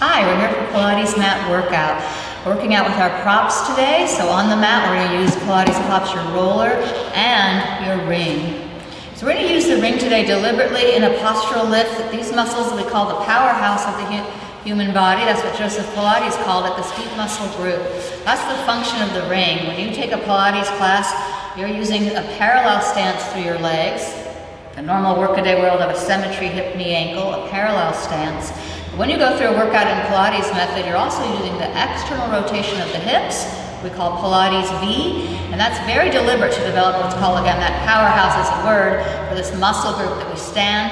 Hi, we're here for Pilates mat workout. Working out with our props today. So on the mat, we're going to use Pilates props, your roller and your ring. So we're going to use the ring today deliberately in a postural lift. These muscles we call the powerhouse of the human body. That's what Joseph Pilates called it, this deep muscle group. That's the function of the ring. When you take a Pilates class, you're using a parallel stance through your legs. The normal workaday world of a symmetry, hip, knee, ankle, a parallel stance. When you go through a workout in Pilates method, you're also using the external rotation of the hips. We call Pilates V, and that's very deliberate to develop what's called, again, that powerhouse is a word for this muscle group that we stand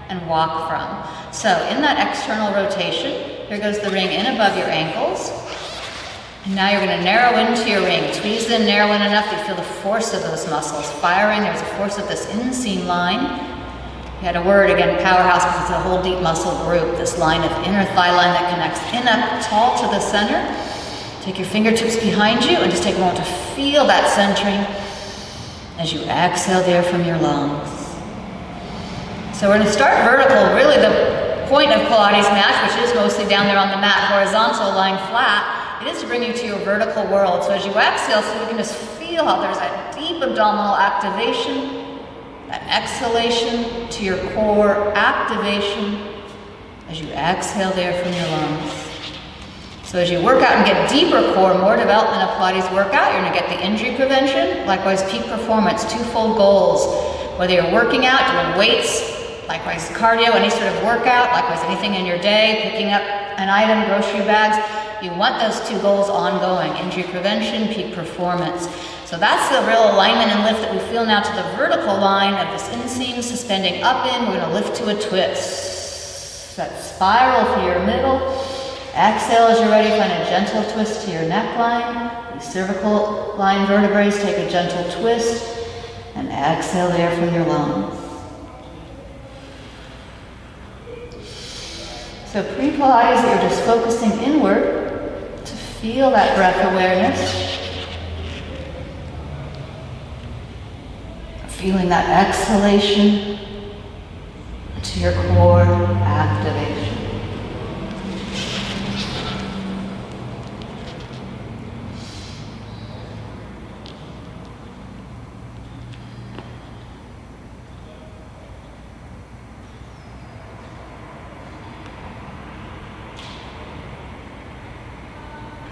and walk from. So in that external rotation, here goes the ring in above your ankles. And now you're going to narrow into your ring. Squeeze in, narrow in enough, you feel the force of those muscles firing. There's a force of this inseam line. You had a word, again, powerhouse, because it's a whole deep muscle group, this line of inner thigh line that connects in up tall to the center. Take your fingertips behind you and just take a moment to feel that centering as you exhale there from your lungs. So we're going to start vertical. Really the point of Pilates mat, which is mostly down there on the mat, horizontal, lying flat, it is to bring you to your vertical world. So as you exhale, so you can just feel how there's that deep abdominal activation, that exhalation to your core activation as you exhale there from your lungs. So as you work out and get deeper core, more development of Pilates workout, you're going to get the injury prevention, likewise peak performance, twofold goals. Whether you're working out, doing weights, likewise cardio, any sort of workout, likewise anything in your day, picking up an item, grocery bags, you want those two goals ongoing, injury prevention, peak performance. So that's the real alignment and lift that we feel now to the vertical line of this inseam, suspending up in. We're going to lift to a twist. That spiral for your middle. Exhale as you're ready, find a gentle twist to your neckline. These cervical line vertebrae, take a gentle twist. And exhale there from your lungs. So pre-Pilates, you're just focusing inward to feel that breath awareness. Feeling that exhalation to your core activation.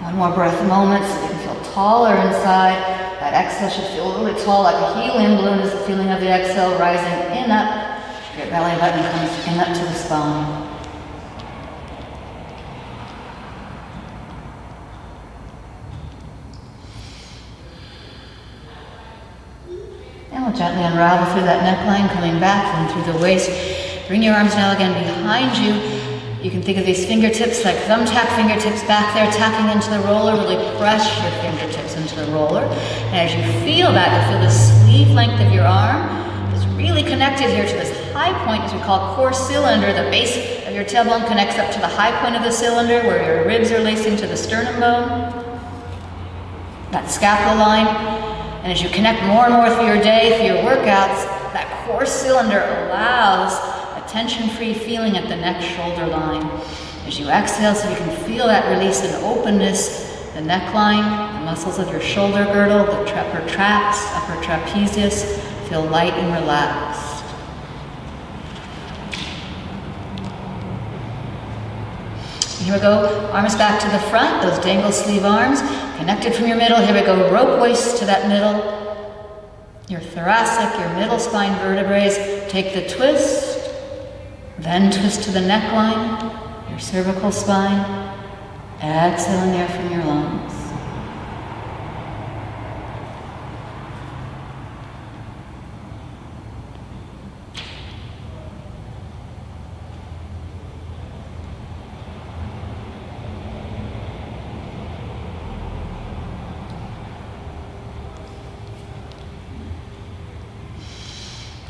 One more breath moment so you can feel taller inside. That exhale should feel really tall, like a helium balloon is the feeling of the exhale, rising in up. Your belly button comes in up to the spine. And we'll gently unravel through that neckline, coming back and through the waist. Bring your arms now again behind you. You can think of these fingertips like thumbtack fingertips back there, tacking into the roller. Really press your fingertips into the roller. And as you feel that, you feel the sleeve length of your arm is really connected here to this high point, as we call core cylinder. The base of your tailbone connects up to the high point of the cylinder, where your ribs are lacing to the sternum bone. That scapula line. And as you connect more and more through your day, through your workouts, that core cylinder allows tension-free feeling at the neck shoulder line. As you exhale, so you can feel that release and openness, the neckline, the muscles of your shoulder girdle, the upper traps, upper trapezius, feel light and relaxed. Here we go, arms back to the front, those dangle sleeve arms, connected from your middle. Here we go, rope waist to that middle. Your thoracic, your middle spine vertebrae, take the twist. Then twist to the neckline, your cervical spine. Exhale in there from your lungs.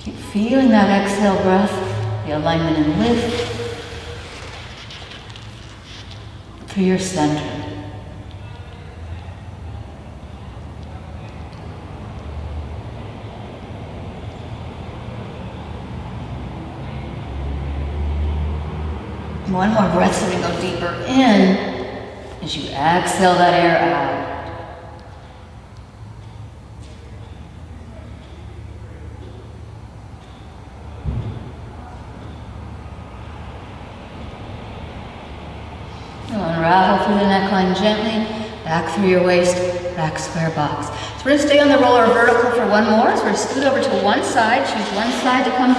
Keep feeling that exhale breath. The alignment and lift through your center. One more breath so we can go deeper in as you exhale that air out. You'll unravel through the neckline gently, back through your waist, back square box. So we're going to stay on the roller vertical for one more. So we're going to scoot over to one side, choose one side to come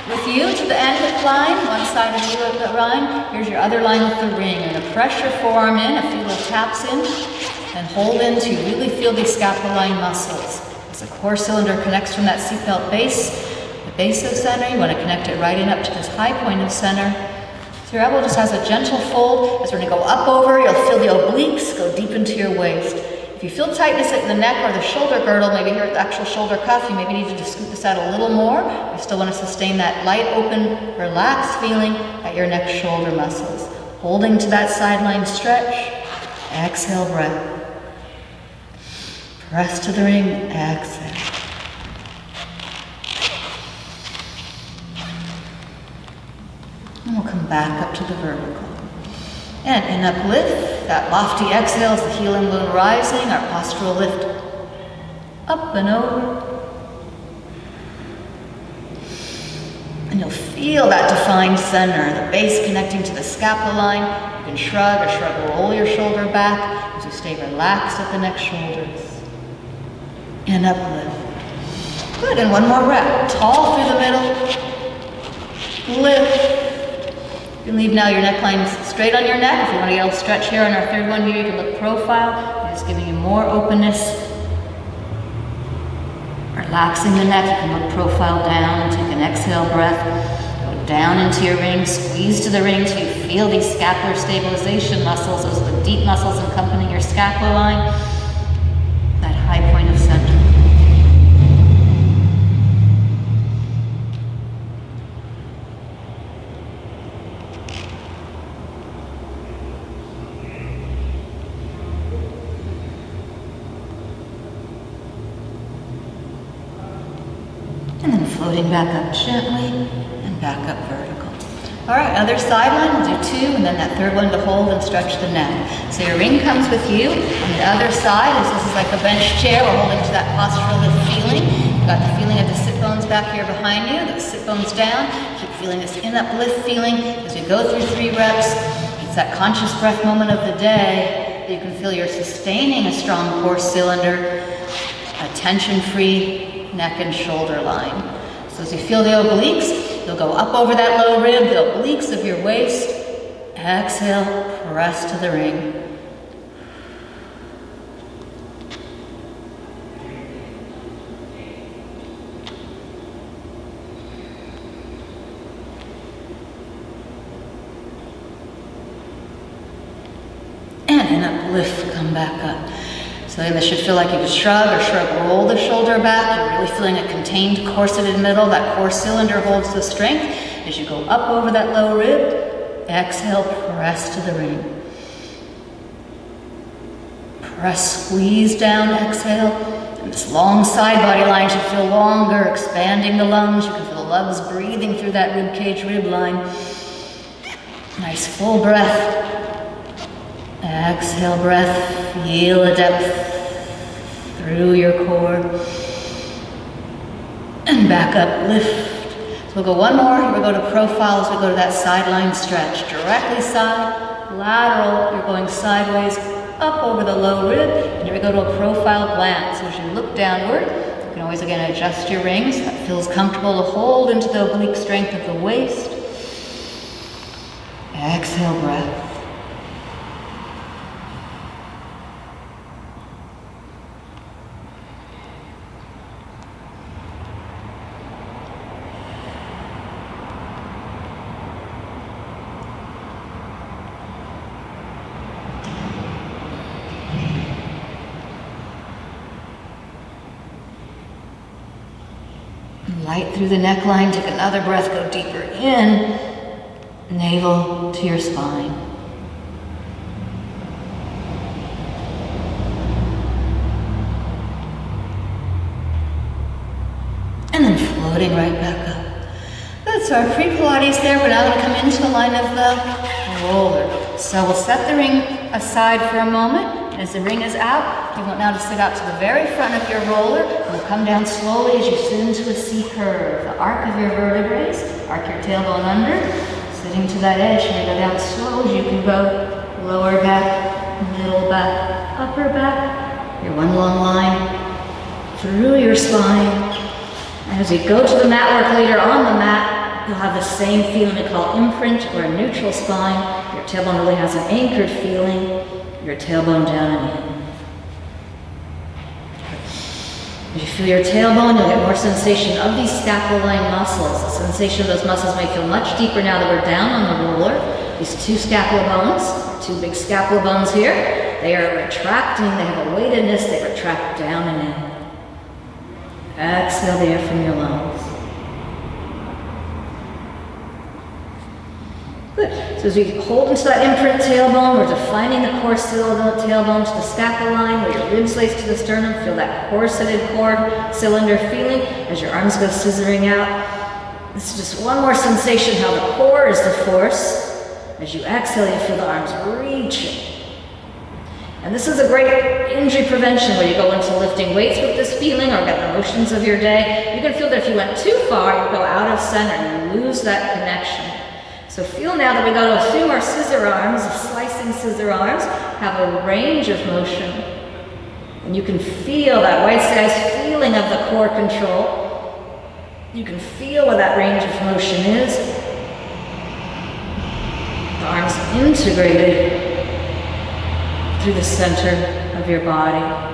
with you to the end line, one side of you at the line. Here's your other line with the ring. You're going to press your forearm in, a few little taps in, and hold in to really feel these scapuloline muscles. As the core cylinder connects from that seatbelt base, the base of center, you want to connect it right in up to this high point of center. So your elbow just has a gentle fold. As we're going to go up over, you'll feel the obliques go deep into your waist. If you feel tightness at the neck or the shoulder girdle, maybe here at the actual shoulder cuff, you maybe need to just scoot this out a little more. You still want to sustain that light, open, relaxed feeling at your neck shoulder muscles. Holding to that sideline stretch. Exhale, breath. Press to the ring, exhale. And we'll come back up to the vertical. And in uplift, that lofty exhale is the heel and balloon rising, our postural lift up and over. And you'll feel that defined center, the base connecting to the scapula line. You can shrug or roll your shoulder back as you stay relaxed at the neck shoulders. And uplift. Good, and one more rep. Tall through the middle. Lift. You can leave now your neckline straight on your neck. If you want to get a little stretch here on our third one here, you can look profile. Just giving you more openness. Relaxing the neck, you can look profile down, take an exhale breath. Go down into your ring, squeeze to the ring till you feel these scapular stabilization muscles. Those are the deep muscles accompanying your scapula line. That high point of center. And then floating back up gently and back up vertical. All right, other sideline, we'll do two, and then that third one to hold and stretch the neck. So your ring comes with you. On the other side, as this is like a bench chair, we're holding to that postural lift feeling. You've got the feeling of the sit bones back here behind you, the sit bones down. Keep feeling this in uplift feeling as we go through 3 reps. It's that conscious breath moment of the day that you can feel you're sustaining a strong core cylinder, a tension-free neck and shoulder line. So as you feel the obliques, you'll go up over that low rib, the obliques of your waist. Exhale, press to the ring. And in uplift, come back up. So this should feel like you could shrug or roll the shoulder back. You're really feeling a contained corseted middle. That core cylinder holds the strength. As you go up over that low rib, exhale, press to the ring. Press, squeeze down, exhale. And this long side body line should feel longer, expanding the lungs. You can feel the lungs breathing through that rib cage, rib line. Nice full breath. Exhale, breath, feel the depth through your core. And back up, lift. So we'll go one more, here we go to profile as we go to that sideline stretch. Directly side, lateral, you're going sideways, up over the low rib, and here we go to a profile glance. So as you look downward, you can always again adjust your rings. That feels comfortable to hold into the oblique strength of the waist. Exhale, breath. Light through the neckline, take another breath, go deeper in, navel to your spine. And then floating right back up. Good, so our pre-Pilates there, we're now going to come into the line of the roller. So we'll set the ring aside for a moment. And as the ring is out, you want now to sit out to the very front of your roller. And we'll come down slowly as you sit into a C curve. The arc of your vertebrae, arc your tailbone under, sitting to that edge. And you go down slow as you can go. Lower back, middle back, upper back. Your one long line through your spine. And as we go to the mat work later on the mat, you'll have the same feeling we call imprint or a neutral spine. Your tailbone really has an anchored feeling. Your tailbone down and in. As you feel your tailbone, you'll get more sensation of these scapuloline muscles. The sensation of those muscles may feel much deeper now that we're down on the roller. These two scapula bones, two big scapula bones here, they are retracting, they have a weightedness, they retract down and in. Exhale the air from your lungs. Good. So as we hold into that imprint tailbone, we're defining the core tailbone to the scapuline, where your ribs lace to the sternum. Feel that corseted core cylinder feeling as your arms go scissoring out. This is just one more sensation how the core is the force. As you exhale, you feel the arms reaching. And this is a great injury prevention where you go into lifting weights with this feeling or get the motions of your day. You can feel that if you went too far, you go out of center and you lose that connection. So feel now that we go to assume our scissor arms, slicing scissor arms, have a range of motion. And you can feel that right-sized feeling of the core control. You can feel what that range of motion is. The arms integrated through the center of your body.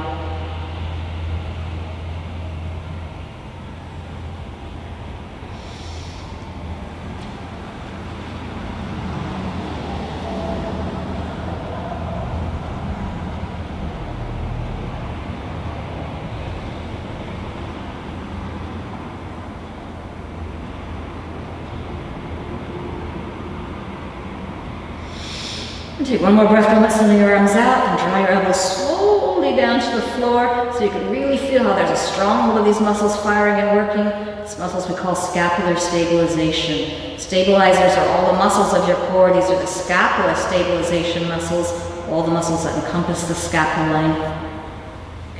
Take one more breath, moment, sending your arms out, and draw your elbows slowly down to the floor so you can really feel how there's a stronghold of these muscles firing and working. These muscles we call scapular stabilization. Stabilizers are all the muscles of your core. These are the scapula stabilization muscles, all the muscles that encompass the scapuline,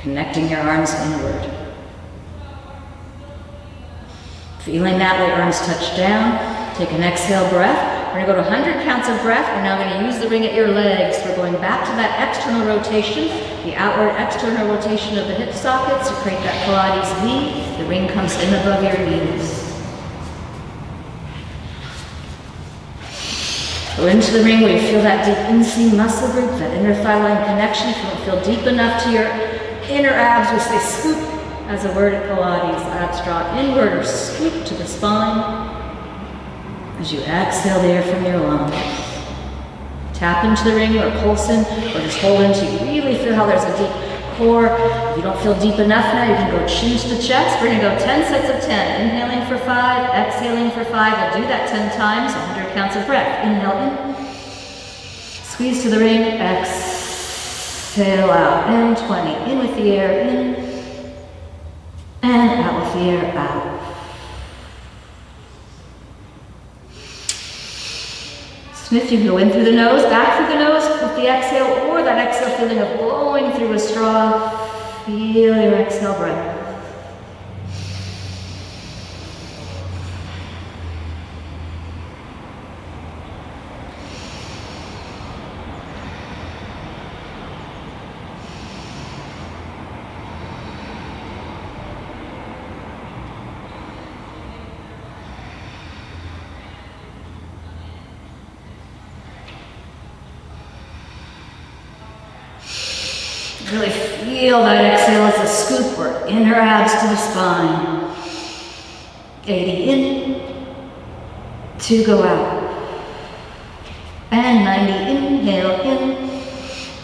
connecting your arms inward. Feeling that way, arms touch down. Take an exhale breath. We're going to go to 100 counts of breath. We're now going to use the ring at your legs. We're going back to that external rotation, the outward external rotation of the hip sockets to create that Pilates V. The ring comes in above your knees. Go into the ring where you feel that deep inseam muscle group, that inner thigh line connection. If you don't feel deep enough to your inner abs, we say scoop as a word at Pilates. Abs draw inward or scoop to the spine. As you exhale the air from your lungs. Tap into the ring or pulse in or just hold in until you really feel how there's a deep core. If you don't feel deep enough now, you can go chin to the chest. We're going to go 10 sets of 10. Inhaling for 5, exhaling for 5. We'll do that 10 times, 100 counts of breath. Inhale in. Squeeze to the ring. Exhale out. And 20. In with the air in. And out with the air out. Sniff, you can go in through the nose, back through the nose with the exhale, or that exhale feeling of blowing through a straw. Feel your exhale breath. Really feel that exhale as a scoop or inner abs to the spine. 80 in, 2 go out. And 90, inhale in,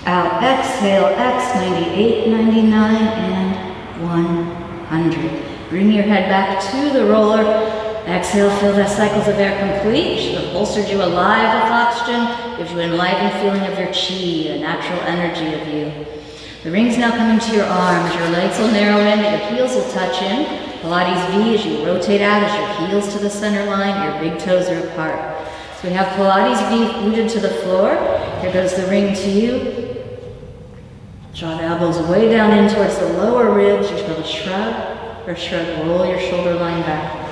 out, exhale, X, 98, 99, and 100. Bring your head back to the roller. Exhale, feel the cycles of air complete. Should have bolstered you alive with oxygen. Gives you an enlivened feeling of your chi, a natural energy of you. The ring's now coming to your arms. Your legs will narrow in, but your heels will touch in. Pilates V as you rotate out as your heels to the center line, your big toes are apart. So we have Pilates feet rooted to the floor. Here goes the ring to you. Draw the elbows way down in towards the lower ribs. You're supposed to shrug or shrug. Roll your shoulder line back.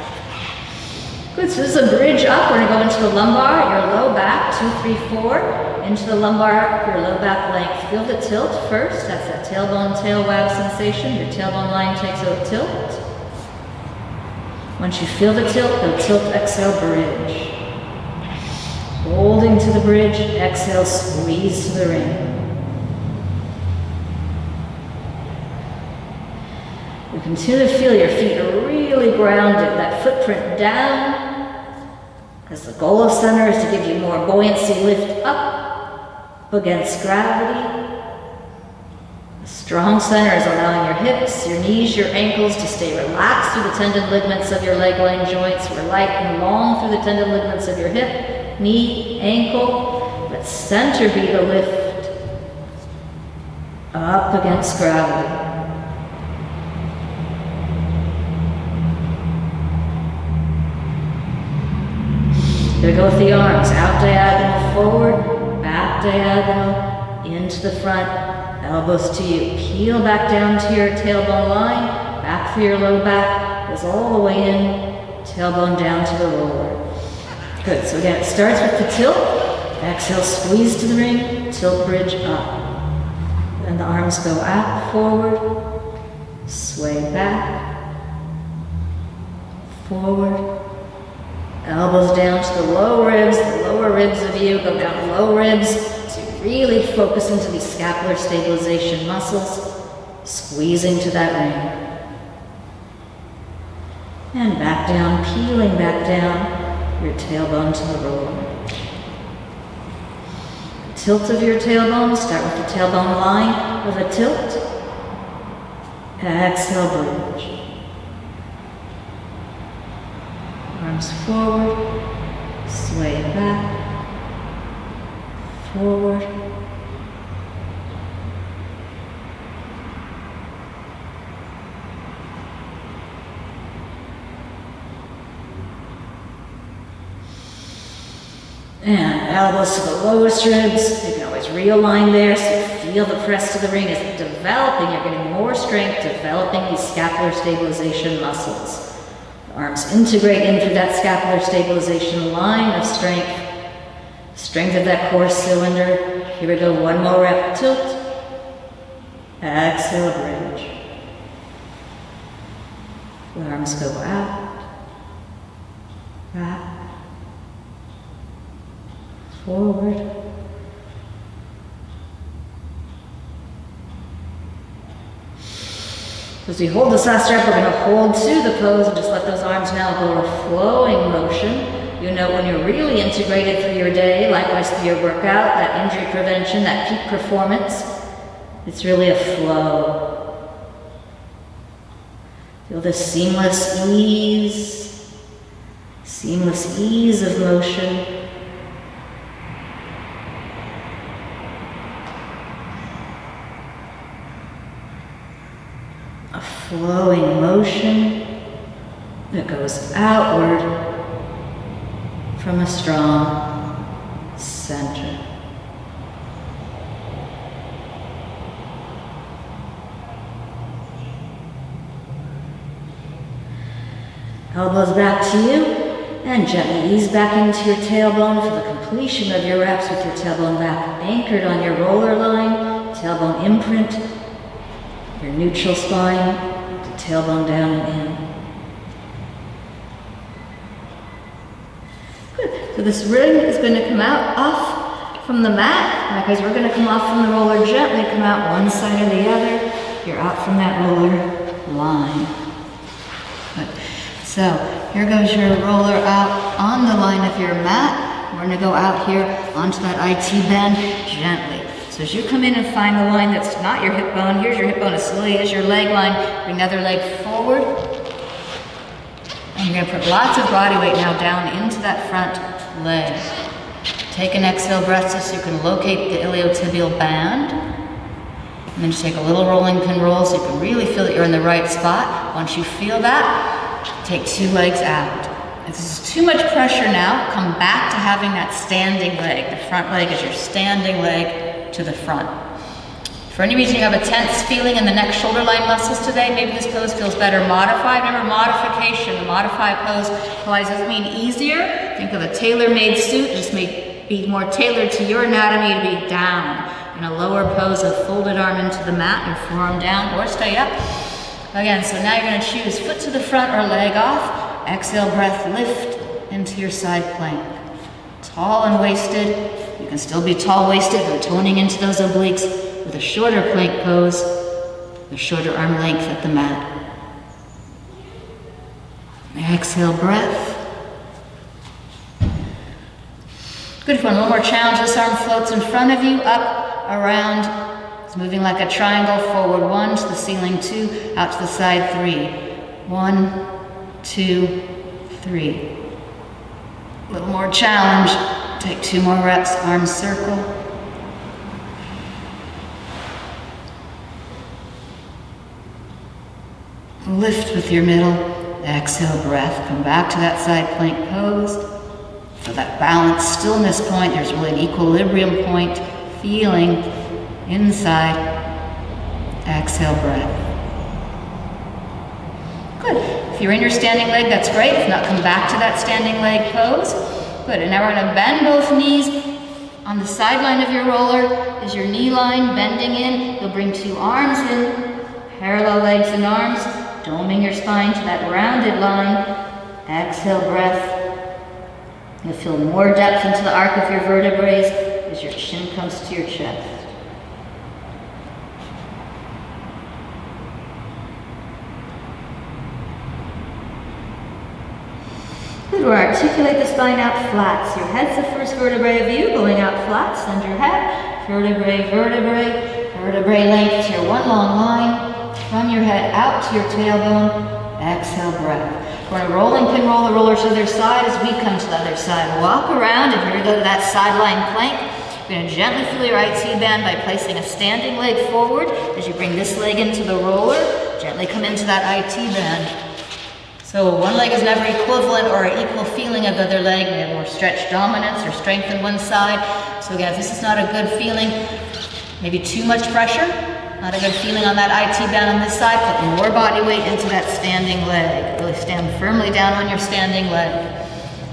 Good, so this is a bridge up. We're gonna go into the lumbar, your low back, 2, 3, 4. Into the lumbar, your low back length. Feel the tilt first. That's that tailbone, tail wag sensation. Your tailbone line takes a tilt. Once you feel the tilt, go tilt, exhale, bridge. Holding to the bridge, exhale, squeeze to the ring. You continue to feel your feet are really grounded, that footprint down, because the goal of center is to give you more buoyancy, lift up against gravity. A strong center is allowing your hips, your knees, your ankles to stay relaxed through the tendon ligaments of your leg line joints. We're light and long through the tendon ligaments of your hip, knee, ankle. Let center be the lift up against gravity. Gonna go with the arms, out diagonal forward, back diagonal, into the front, elbows to you. Peel back down to your tailbone line, back through your low back, goes all the way in, tailbone down to the roller. Good, so again, it starts with the tilt, exhale, squeeze to the ring, tilt, bridge up. Then the arms go out, forward, sway back, forward, elbows down to the lower ribs of you, go down low ribs, so you really focus into these scapular stabilization muscles, squeezing to that ring. And back down, peeling back down, your tailbone to the roller. Tilt of your tailbone, start with the tailbone line with a tilt, exhale, bridge. Arms forward, sway back, forward. And elbows to the lowest ribs. You can always realign there so you feel the press to the ring is developing. You're getting more strength, developing these scapular stabilization muscles. Arms integrate in through that scapular stabilization line of strength. Strength of that core cylinder. Here we go, one more rep, tilt. Exhale, bridge. The arms go out, back, forward. As we hold the sastra up, we're going to hold to the pose and just let those arms now go a flowing motion. You know when you're really integrated through your day, likewise through your workout, that injury prevention, that peak performance, it's really a flow. Feel this seamless ease of motion. A flowing motion that goes outward from a strong center. Elbows back to you, and gently ease back into your tailbone for the completion of your reps with your tailbone back anchored on your roller line, tailbone imprint, your neutral spine, the tailbone down and in. Good. So this ring is going to come out off from the mat. Likewise, we're going to come off from the roller gently, come out one side or the other. You're out from that roller line. Good. So here goes your roller out on the line of your mat. We're going to go out here onto that IT bend gently. So as you come in and find the line that's not your hip bone, here's your hip bone as slowly as your leg line. Bring the other leg forward. And you're going to put lots of body weight now down into that front leg. Take an exhale breath so you can locate the iliotibial band. And then just take a little rolling pin roll so you can really feel that you're in the right spot. Once you feel that, take two legs out. If this is too much pressure now, come back to having that standing leg. The front leg is your standing leg to the front. For any reason you have a tense feeling in the neck shoulder line muscles today, maybe this pose feels better modified. Remember, modification, the modified pose, Pilates doesn't mean easier. Think of a tailor-made suit, just may be more tailored to your anatomy to be down. In a lower pose of folded arm into the mat, your forearm down, or stay up. Again, so now you're gonna choose foot to the front or leg off. Exhale, breath, lift into your side plank. Tall and waisted. You can still be tall waisted, but toning into those obliques with a shorter plank pose, a shorter arm length at the mat. Exhale, breath. Good one, one more challenge. This arm floats in front of you, up, around. It's moving like a triangle, forward 1, to the ceiling 2, out to the side 3. 1, 2, 3. A little more challenge. Take 2 more reps, arm circle. Lift with your middle. Exhale, breath. Come back to that side plank pose. So that balance, stillness point, there's really an equilibrium point, feeling inside. Exhale, breath. Good. If you're in your standing leg, that's great. If not, come back to that standing leg pose. Good. And now we're going to bend both knees. On the sideline of your roller is your knee line bending in. You'll bring 2 arms in, parallel legs and arms, doming your spine to that rounded line. Exhale, breath. You'll feel more depth into the arc of your vertebrae as your chin comes to your chest. Good work. Articulate the spine out flat. So your head's the first vertebrae of you, going out flat. Send your head, vertebrae, vertebrae, vertebrae length to your one long line. From your head out to your tailbone. Exhale, breath. We're going to rolling pin roll the roller to the other side as we come to the other side. Walk around and you're going to go to that sideline plank. You're going to gently feel your IT band by placing a standing leg forward as you bring this leg into the roller. Gently come into that IT band. So one leg is never equivalent or an equal feeling of the other leg. We have more stretch dominance or strength in one side. So again, if this is not a good feeling, maybe too much pressure, not a good feeling on that IT band on this side, put more body weight into that standing leg. Really stand firmly down on your standing leg.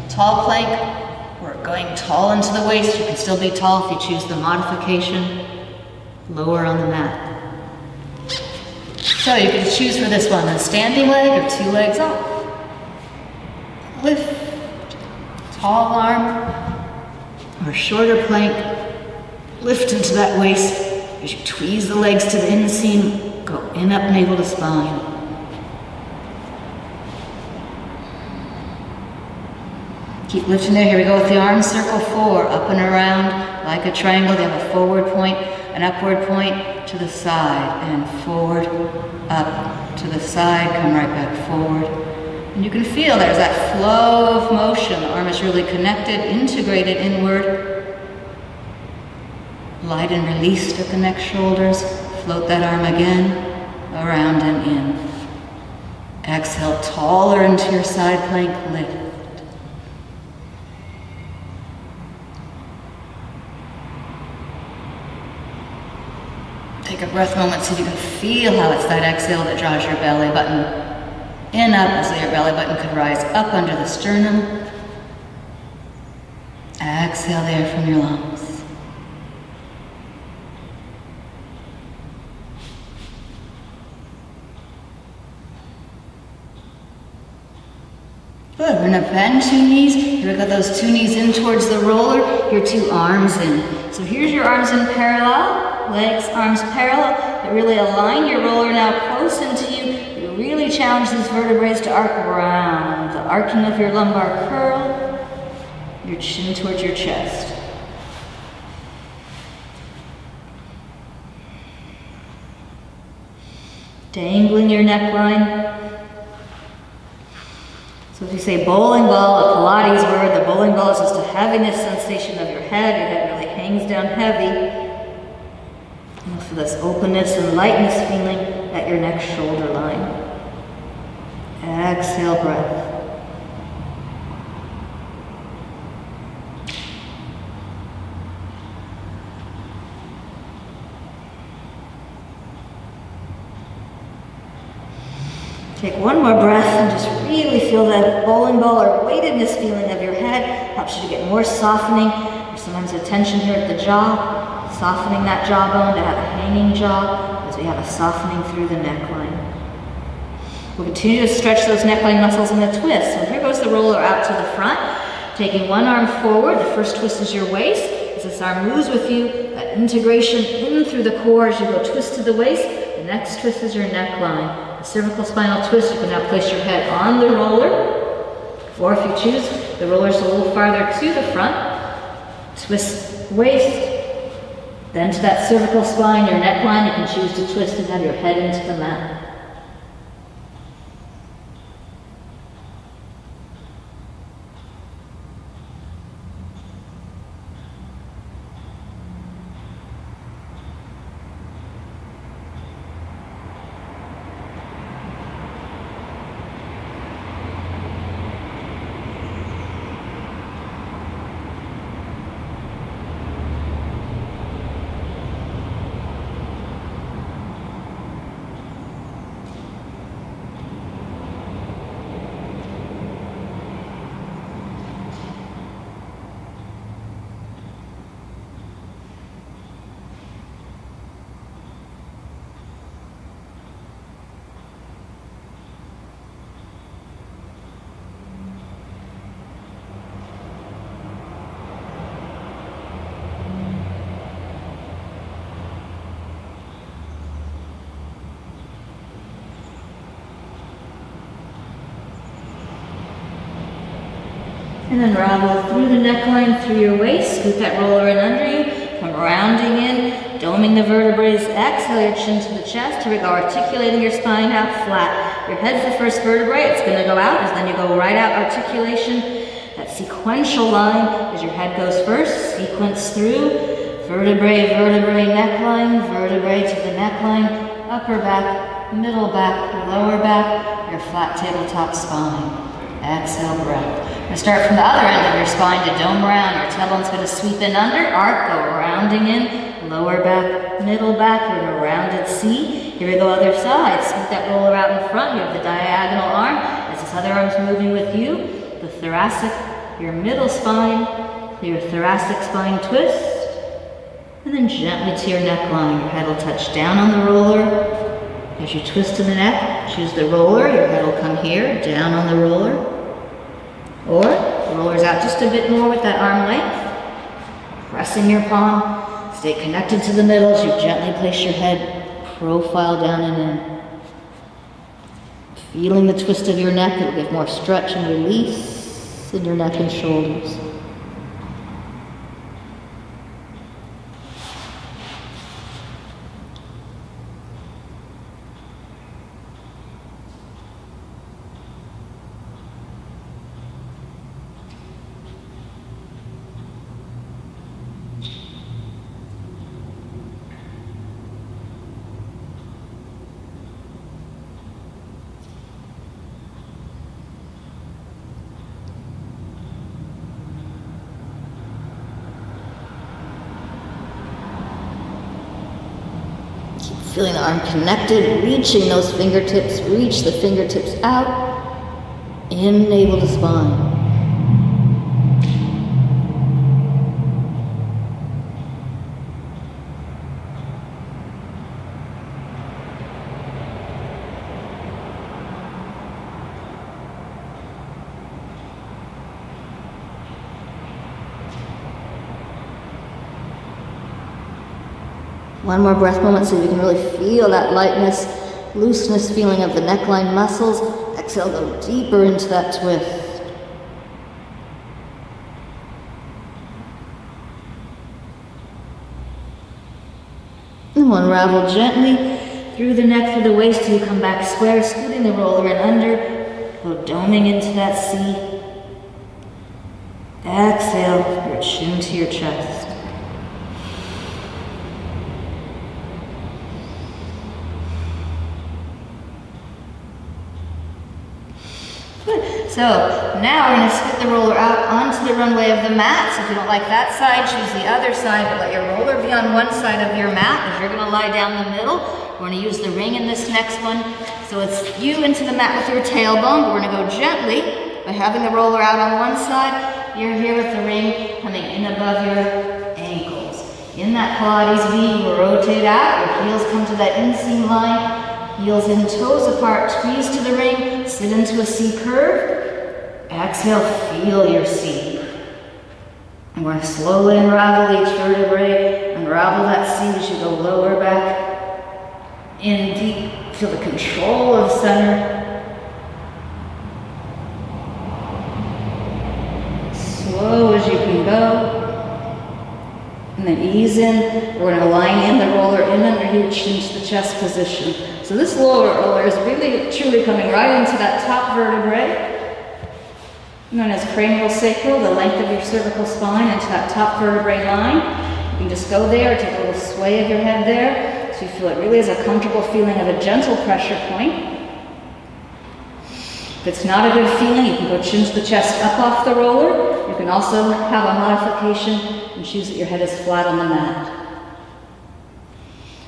Tall plank, we're going tall into the waist. You can still be tall if you choose the modification. Lower on the mat. So you can choose for this one, a standing leg or 2 legs up. Lift, tall arm, or shorter plank. Lift into that waist. As you tweeze the legs to the inseam, go in up navel to spine. Keep lifting there. Here we go with the arm circle 4, up and around like a triangle. They have a forward point, an upward point to the side, and forward, up to the side, come right back forward. And you can feel there's that flow of motion. The arm is really connected, integrated inward. Light and released at the neck shoulders. Float that arm again, around and in. Exhale, taller into your side plank, lift. Take a breath moment, see if you can feel how it's that exhale that draws your belly button in up, as your belly button could rise up under the sternum. Exhale there from your lungs. Good, we're gonna bend 2 knees. Here we got those 2 knees in towards the roller, your 2 arms in. So here's your arms in parallel, legs, arms parallel. But really align your roller now close into you. You really challenge these vertebrae to arc around. The arcing of your lumbar curl, your chin towards your chest. Dangling your neckline. So if you say bowling ball, a Pilates word, the bowling ball is just a heaviness sensation of your head really hangs down heavy. And feel this openness and lightness feeling at your neck shoulder line. Exhale, breath. Take one more breath and just really feel that bowling ball or weightedness feeling of your head. Helps you to get more softening. There's sometimes a tension here at the jaw. Softening that jawbone to have a hanging jaw as we have a softening through the neckline. We'll continue to stretch those neckline muscles in the twist. So here goes the roller out to the front. Taking one arm forward, the first twist is your waist. As this arm moves with you, that integration in through the core as you go twist to the waist. The next twist is your neckline. The cervical spinal twist, you can now place your head on the roller. Or if you choose, the roller's a little farther to the front. Twist waist. Then to that cervical spine, your neckline, you can choose to twist and have your head into the mat. And then unravel through the neckline, through your waist, scoot that roller in under you, come rounding in, doming the vertebrae, exhale your chin to the chest, here we go, articulating your spine out flat. Your head's the first vertebrae, it's gonna go out, as then you go right out, articulation, that sequential line, as your head goes first, sequence through, vertebrae, vertebrae, neckline, vertebrae to the neckline, upper back, middle back, lower back, your flat tabletop spine. Exhale, breath. We're going to start from the other end of your spine to dome around. Your tailbone's going to sweep in under, arc, go rounding in, lower back, middle back, you're in a rounded C. Here we go, other side. Scoot that roller out in front. You have the diagonal arm. As this other arm's moving with you, the thoracic, your middle spine, your thoracic spine twist, and then gently to your neckline. Your head will touch down on the roller. As you twist to the neck, choose the roller. Your head will come here, down on the roller. Or the roller's out just a bit more with that arm length. Pressing your palm. Stay connected to the middle as you gently place your head profile down and in. Feeling the twist of your neck, it'll give more stretch and release in your neck and shoulders. Feeling the arm connected, reaching those fingertips, reach the fingertips out, in navel to spine. One more breath moment so you can really feel that lightness, looseness feeling of the neckline muscles. Exhale, go deeper into that twist. And we'll unravel gently through the neck, through the waist till you come back square, scooting the roller in under. Go doming into that C. Exhale, your chin to your chest. So now we're going to spit the roller out onto the runway of the mat. So if you don't like that side, choose the other side, but let your roller be on one side of your mat. If you're going to lie down the middle, we're going to use the ring in this next one. So it's you into the mat with your tailbone, but we're going to go gently by having the roller out on one side. You're here with the ring coming in above your ankles. In that Pilates V, you rotate out, your heels come to that inseam line, heels and toes apart, squeeze to the ring, sit into a C curve. Exhale, feel your C. And we're going to slowly unravel each vertebrae, unravel that C as you go lower back, in deep, feel the control of center. Slow as you can go. And then ease in. We're going to line in the roller in under your chin to the chest position. So this lower roller is really truly coming right into that top vertebrae, known as cranial sacral, the length of your cervical spine into that top vertebrae line. You can just go there, take a little sway of your head there, so you feel it really is a comfortable feeling of a gentle pressure point. If it's not a good feeling, you can go chin to the chest up off the roller. You can also have a modification and choose that your head is flat on the mat.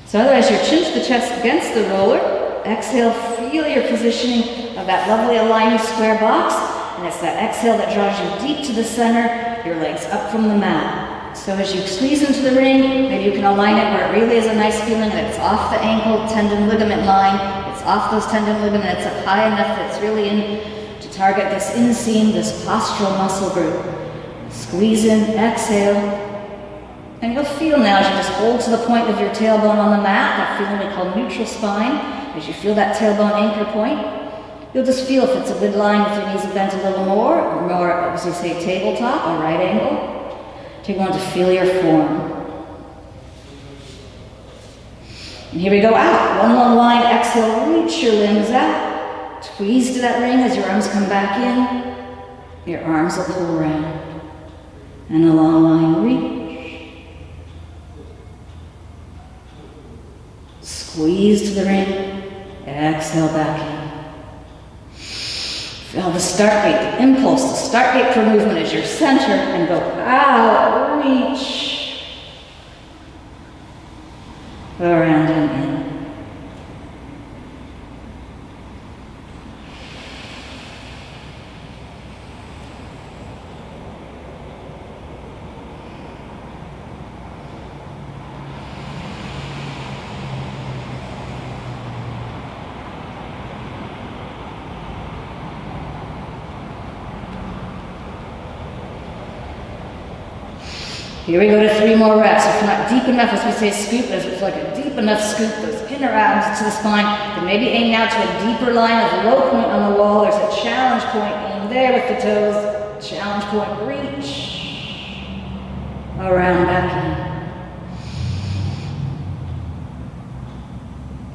So otherwise, your chin to the chest against the roller. Exhale, feel your positioning of that lovely aligned square box. And it's that exhale that draws you deep to the center, your legs up from the mat. So as you squeeze into the ring, maybe you can align it where it really is a nice feeling that it's off the ankle tendon ligament line, it's off those tendon ligaments, it's up high enough that it's really in to target this inseam, this postural muscle group. Squeeze in, exhale, and you'll feel now as you just hold to the point of your tailbone on the mat, that feeling we call neutral spine, as you feel that tailbone anchor point. You'll just feel if it's a good line with your knees bent a little more, or more, as we say, tabletop or right angle. Take a moment to feel your form. And here we go out. One long line, exhale, reach your limbs out. Squeeze to that ring as your arms come back in. Your arms will pull around. And a long line, reach. Squeeze to the ring. Exhale back in. Feel the start gate, the impulse, the start gate for movement is your center, and go out, reach, around and in. Here we go to 3 more reps. If not deep enough, as we say, scoop, as it's like a deep enough scoop, those inner abs to the spine, then maybe aim now to a deeper line of low point on the wall. There's a challenge point, aim there with the toes. Challenge point, reach. Around, back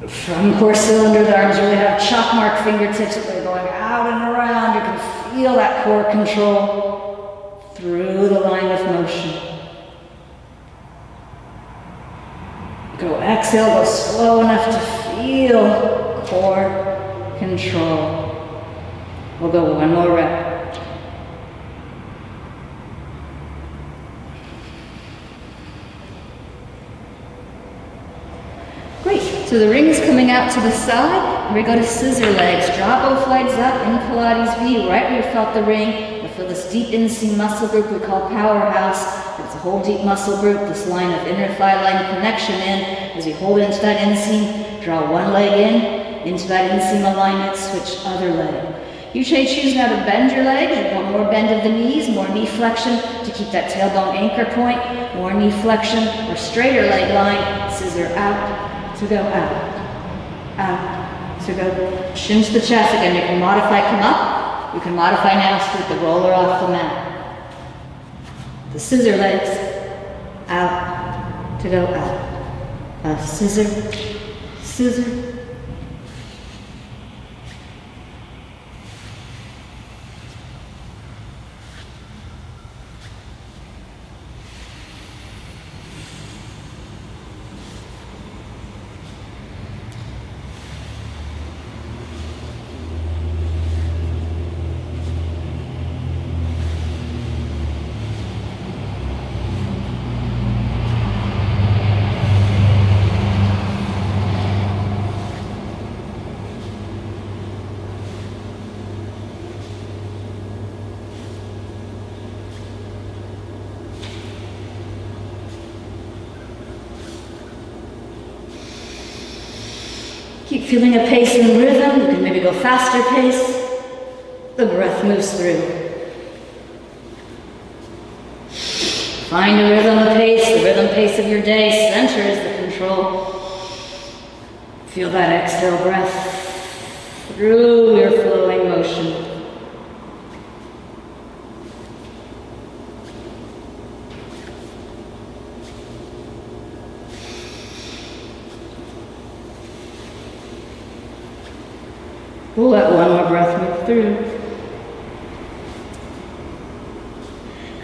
in. From core cylinder, the arms really have chalk mark fingertips that they're going out and around. You can feel that core control through the line of motion. Go exhale, go slow enough to feel core control. We'll go 1 more rep. Great, so the ring is coming out to the side. We go to scissor legs. Draw both legs up in Pilates V, right where you felt the ring. You'll feel this deep inseam muscle group we call powerhouse. It's a whole deep muscle group, this line of inner thigh line connection in. As you hold into that inseam, draw one leg in, into that inseam alignment, switch other leg. You may choose now to bend your legs. You want more bend of the knees, more knee flexion to keep that tailbone anchor point, more knee flexion or straighter leg line, scissor out to go out to go chin to the chest. Again, you can modify come up, you can modify now scoot the roller off the mat. The scissor legs, out to go out. Scissor, scissor. Keep feeling a pace and rhythm. You can maybe go faster pace. The breath moves through. Find a rhythm pace, the rhythm pace of your day. Center is the control. Feel that exhale breath through your flowing motion. We'll let one more breath move through.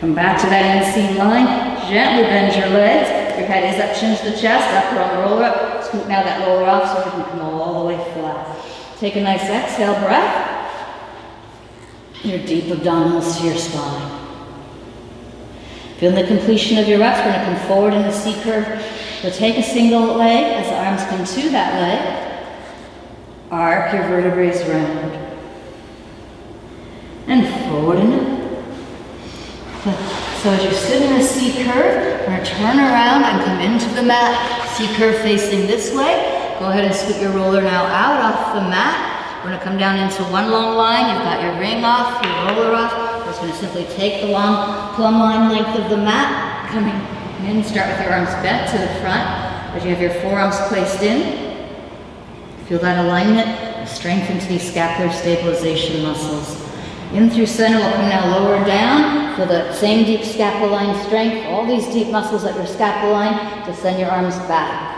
Come back to that inseam line. Gently bend your legs. Your head is up, chin to the chest. Upper arm roller up. Scoot now that roller off so we can come all the way flat. Take a nice exhale breath. Your deep abdominals to your spine. Feeling the completion of your reps, we're going to come forward in the C curve. So take a single leg as the arms come to that leg. Arc your vertebrae round. And forward and up. So as you sit in a C curve, we're going to turn around and come into the mat. C curve facing this way. Go ahead and scoot your roller now out off the mat. We're going to come down into one long line. You've got your ring off, your roller off. We're just going to simply take the long plumb line length of the mat. Coming in, start with your arms bent to the front. As you have your forearms placed in. Feel that alignment. Strengthen to these scapular stabilization muscles. In through center, we'll come now lower down. Feel the same deep scapuline strength, all these deep muscles at your scapuline to send your arms back.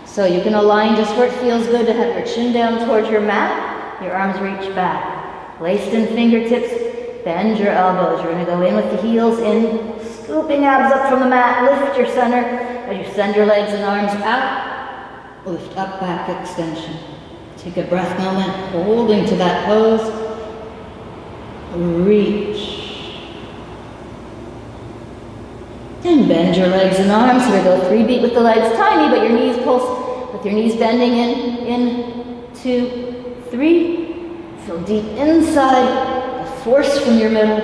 So you can align just where it feels good to have your chin down towards your mat, your arms reach back. Laced in fingertips, bend your elbows. You're going to go in with the heels in, scooping abs up from the mat, lift your center. As you send your legs and arms out, lift up, back, extension. Take a breath moment, holding to that pose. Reach. And bend your legs and arms. Here we go, 3 beat with the legs, tiny, but your knees pulse, with your knees bending in, 2, 3. Feel deep inside, the force from your middle.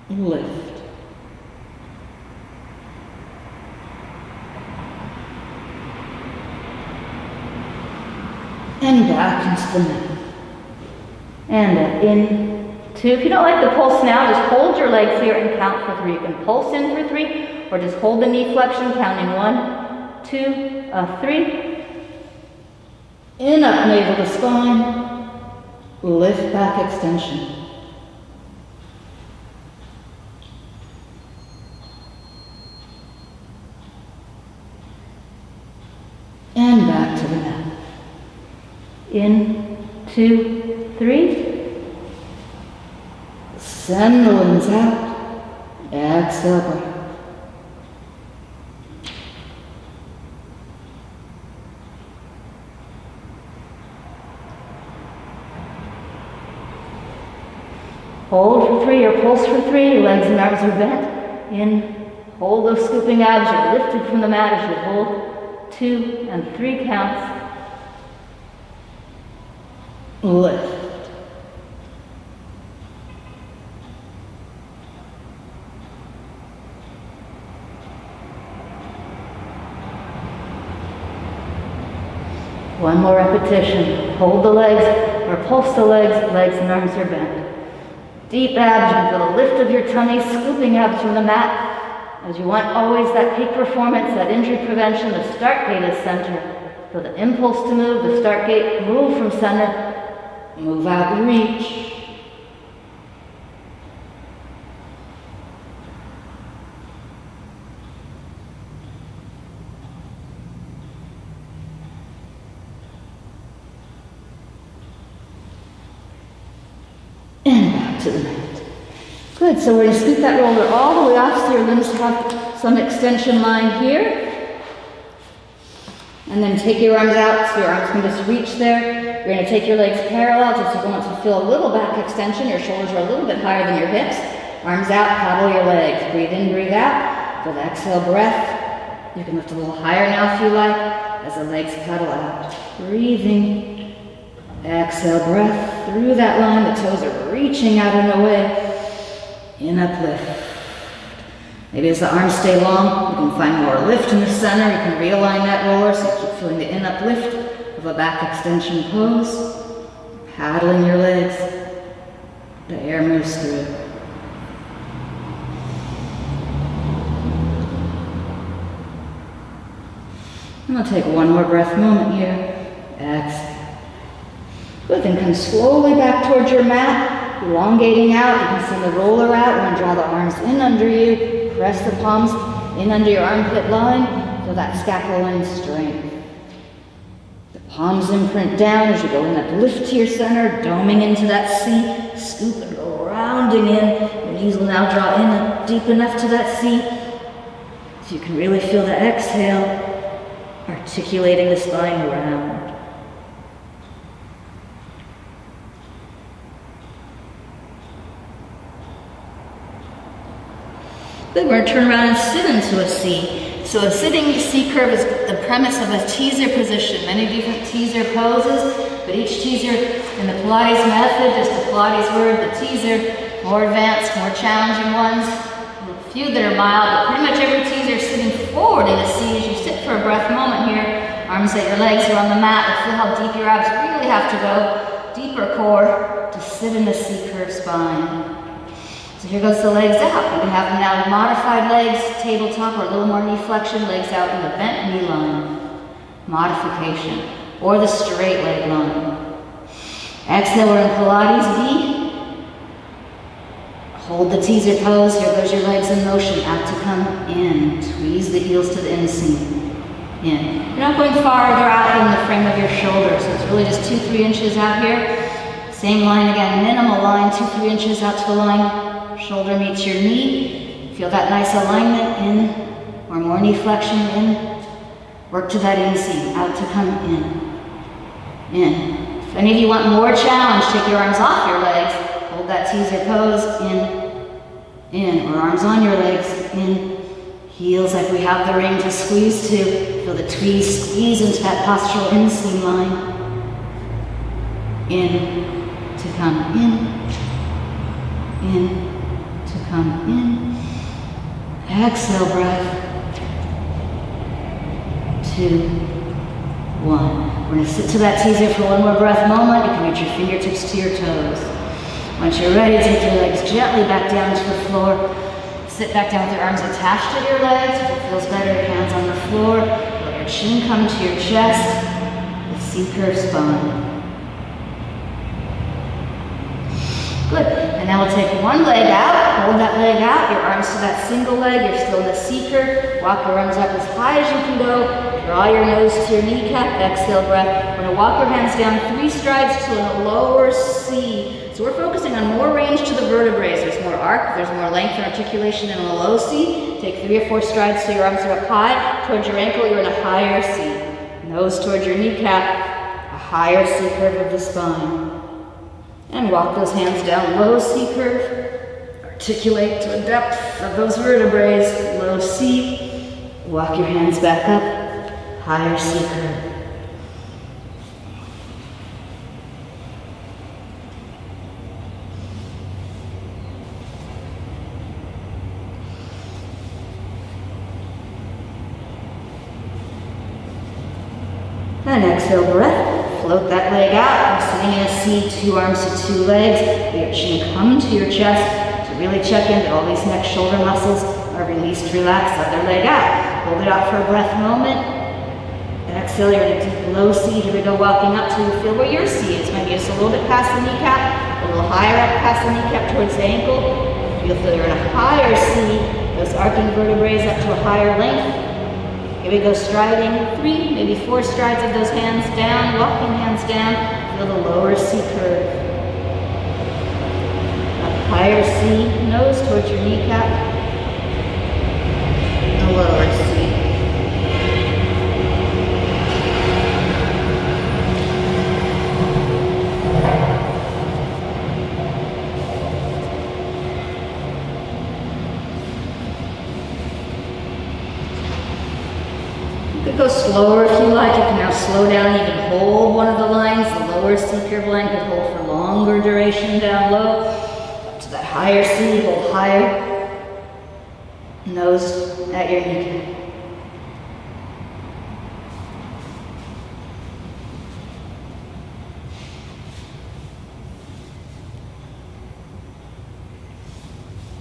Lift. And back into the middle. And in, 2. If you don't like the pulse now, just hold your legs here and count for 3. You can pulse in for 3, or just hold the knee flexion, counting 1, 2, 3. In, up, navel to spine. Lift, back, extension. And back to the mat. In, 2, 3. Send the limbs out. Exhale, breath. Hold for 3 or pulse for 3. Your legs and arms are bent. In, hold those scooping abs. You're lifted from the mat as you hold 2 and 3 counts. Lift. One more repetition. Hold the legs or pulse the legs. Legs and arms are bent. Deep abs. You can feel the lift of your tummy, scooping abs from the mat. As you want always that peak performance, that injury prevention, the start gate is center. Feel the impulse to move, the start gate, move from center. Move out, reach. And back to the mat. Good, so we're going to scoot that roller all the way off so your limbs have some extension line here. And then take your arms out so your arms can just reach there. You're going to take your legs parallel just so you want to feel a little back extension. Your shoulders are a little bit higher than your hips. Arms out, paddle your legs. Breathe in, breathe out. For the exhale breath. You can lift a little higher now if you like as the legs paddle out. Breathing. Exhale breath through that line. The toes are reaching out and away. In uplift. Maybe as the arms stay long, you can find more lift in the center. You can realign that roller so you keep feeling the in-up lift of a back extension pose. Paddling your legs. The air moves through. I'm going to take one more breath moment here. Exhale. Good, then come slowly back towards your mat, elongating out. You can send the roller out. We're going to draw the arms in under you. Press the palms in under your armpit line. Feel that scapular strength. The palms imprint down as you go in that lift to your center, doming into that C. Scoop and go rounding in. Your knees will now draw in deep enough to that C. So you can really feel the exhale. Articulating the spine round. Good, we're going to turn around and sit into a C. So a sitting C curve is the premise of a teaser position. Many different teaser poses, but each teaser in the Pilates method, just the Pilates word, the teaser, more advanced, more challenging ones. A few that are mild, but pretty much every teaser is sitting forward in a C as you sit for a breath moment here. Arms at your legs are on the mat, but feel how deep your abs really have to go. Deeper core to sit in the C curve spine. So here goes the legs out. You can have them now modified legs, tabletop, or a little more knee flexion, legs out in the bent knee line. Modification. Or the straight leg line. Exhale, we're in Pilates V. Hold the teaser pose. Here goes your legs in motion. Out to come in. Squeeze the heels to the inseam. In. You're not going farther out than the frame of your shoulder, so it's really just 2-3 inches out here. Same line again, minimal line, 2-3 inches out to the line. Shoulder meets your knee. Feel that nice alignment in, or more knee flexion in. Work to that inseam, out to come in. In. If any of you want more challenge, take your arms off your legs. Hold that teaser pose, in, or arms on your legs, in. Heels like we have the ring to squeeze to. Feel the tweeze squeeze into that postural inseam line. In, to come in, to come in. Exhale breath. 2, 1. We're going to sit to that teaser for one more breath moment. You can reach your fingertips to your toes. Once you're ready, take your legs gently back down to the floor. Sit back down with your arms attached to your legs. If it feels better, your hands on the floor. Let your chin come to your chest. The C-curve spine. Good. And now we'll take one leg out. Hold that leg out. Your arms to that single leg. You're still in the C-curve. Walk your arms up as high as you can go. Draw your nose to your kneecap. Exhale breath. We're going to walk your hands down 3 strides to a lower C. So we're focusing on more range to the vertebrae. There's more arc, there's more length and articulation in a low C. Take 3 or 4 strides so your arms are up high. Towards your ankle, you're in a higher C. Nose towards your kneecap, a higher C curve of the spine. And walk those hands down, low C curve. Articulate to a depth of those vertebrae, low C. Walk your hands back up, higher C curve. And exhale breath, float that leg out. We're sitting in a C, 2 arms to 2 legs. Let your chin come to your chest to really check in that all these neck shoulder muscles are released, relaxed. Other leg out. Hold it out for a breath moment. Exhale, you're in a deep low C. Here we go, walking up till you feel where your C is. Maybe just a little bit past the kneecap, a little higher up past the kneecap towards the ankle. You'll feel you're in a higher C. Those arcing vertebrae up to a higher length. Here we go, striding 3, maybe 4 strides of those hands down, walking hands down. Feel the lower C curve. Up higher C, nose towards your kneecap. The lower C. Go slower if you like. You can now slow down, even hold one of the lines. The lower C curve line could hold for longer duration down low. Up to that higher C, hold higher. Nose at your kneecap.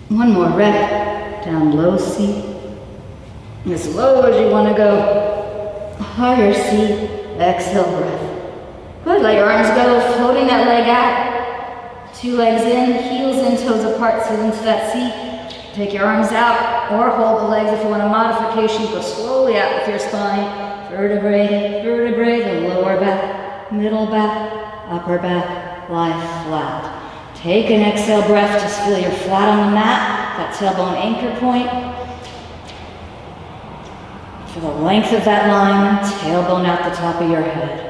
One more rep, down low C. As low as you want to go. Higher C, exhale breath. Good, let your arms go, floating that leg out. 2 legs in, heels in, toes apart, sit into that C. Take your arms out, or hold the legs if you want a modification. Go slowly out with your spine. Vertebrae, vertebrae, the lower back, middle back, upper back, lie flat. Take an exhale breath, just feel you're flat on the mat, that tailbone anchor point. Feel the length of that line, tailbone out the top of your head.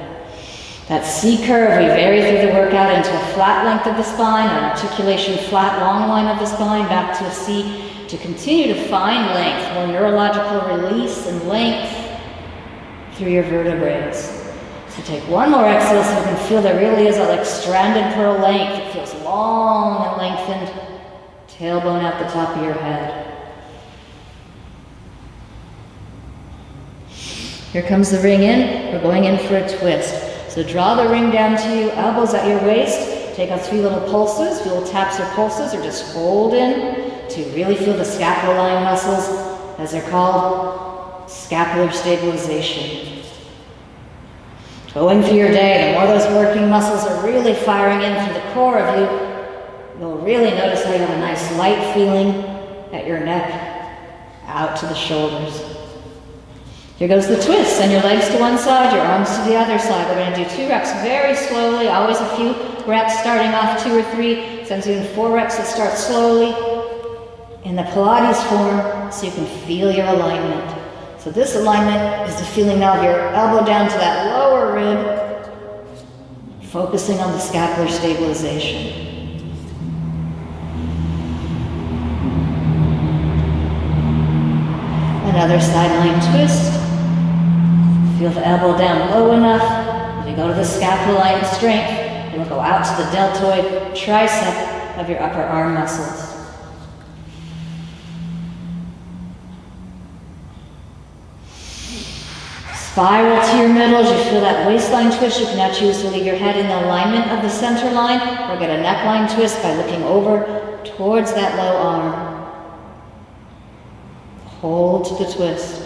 That C curve, we vary through the workout into a flat length of the spine, an articulation flat long line of the spine, back to a C, to continue to find length, more neurological release and length through your vertebrae. So take one more exhale so you can feel there really is a like stranded pearl length. It feels long and lengthened. Tailbone out the top of your head. Here comes the ring in. We're going in for a twist. So draw the ring down to you, elbows at your waist. Take on 3 little pulses, little taps or pulses, or just hold in to really feel the scapular muscles, as they're called, scapular stabilization. Going through your day, the more those working muscles are really firing in through the core of you, you'll really notice how you have a nice light feeling at your neck, out to the shoulders. Here goes the twist. Send your legs to one side, your arms to the other side. We're going to do 2 reps very slowly, always a few reps starting off 2 or 3. Sometimes even 4 reps that start slowly in the Pilates form so you can feel your alignment. So this alignment is the feeling now of your elbow down to that lower rib, focusing on the scapular stabilization. Another sideline twist. Feel the elbow down low enough. As you go to the scapular strength, you'll go out to the deltoid tricep of your upper arm muscles. Spiral to your middle as you feel that waistline twist. You can now choose to leave your head in the alignment of the center line or get a neckline twist by looking over towards that low arm. Hold to the twist.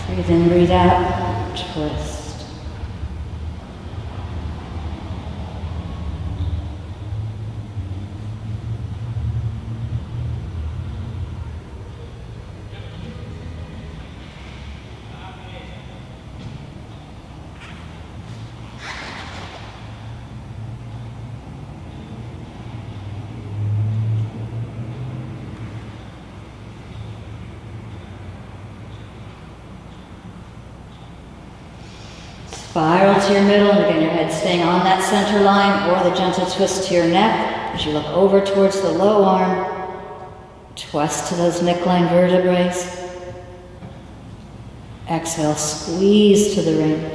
Breathe in, breathe out, twist. Spiral to your middle, and again your head staying on that center line, or the gentle twist to your neck as you look over towards the low arm. Twist to those neckline vertebrae. Exhale, squeeze to the ring.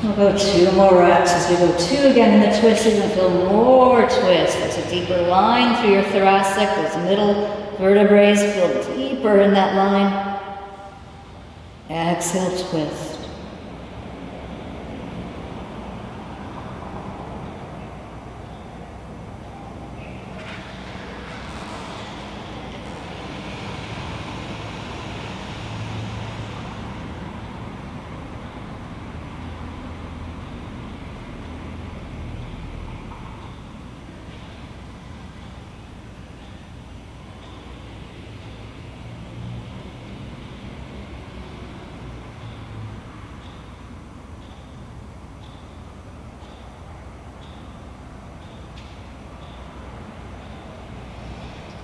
We'll go 2 more reps. As we go 2 again in the twist, you're going to feel more twist. There's a deeper line through your thoracic. Those middle vertebrae feel deeper in that line. Exhale, twist.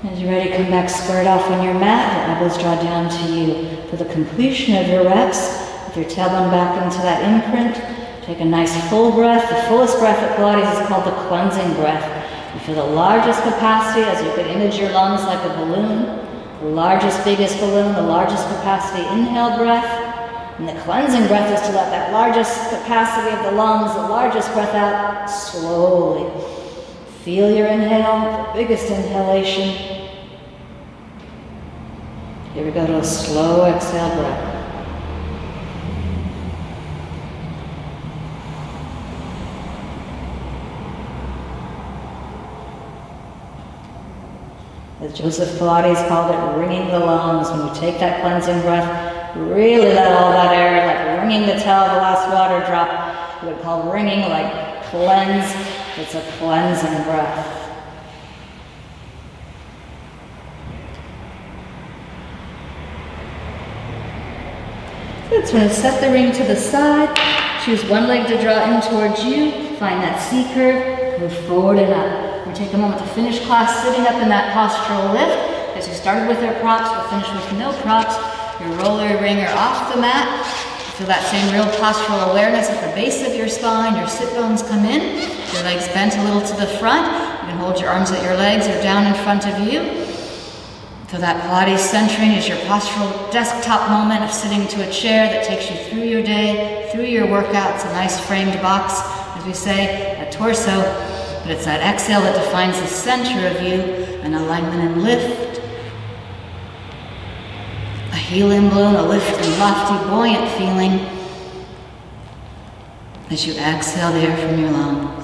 As you're ready, come back squared off on your mat. Your elbows draw down to you. For the completion of your reps, with your tailbone back into that imprint, take a nice full breath. The fullest breath at Pilates is called the cleansing breath. You feel the largest capacity as you could image your lungs like a balloon. The largest, biggest balloon, the largest capacity inhale breath. And the cleansing breath is to let that largest capacity of the lungs, the largest breath out slowly. Feel your inhale, the biggest inhalation. Here we go to a slow exhale breath. As Joseph Pilates called it, ringing the lungs. When you take that cleansing breath, really let all that air, like ringing the tail of the last water drop. You would call ringing like cleanse. It's a cleansing breath. Good, so we're going to set the ring to the side. Choose one leg to draw in towards you. Find that C curve. Move forward and up. We'll take a moment to finish class sitting up in that postural lift. As we started with our props, we'll finish with no props. Your roller ring are off the mat. Feel that same real postural awareness at the base of your spine. Your sit bones come in. Your legs bent a little to the front. You can hold your arms at your legs or down in front of you. Feel that Pilates centering is your postural desktop moment of sitting to a chair that takes you through your day, through your workout. It's a nice framed box, as we say, a torso. But it's that exhale that defines the center of you, an alignment and lift. A helium balloon, a lift and lofty, buoyant feeling as you exhale the air from your lungs.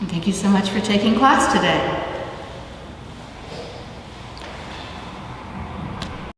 And thank you so much for taking class today.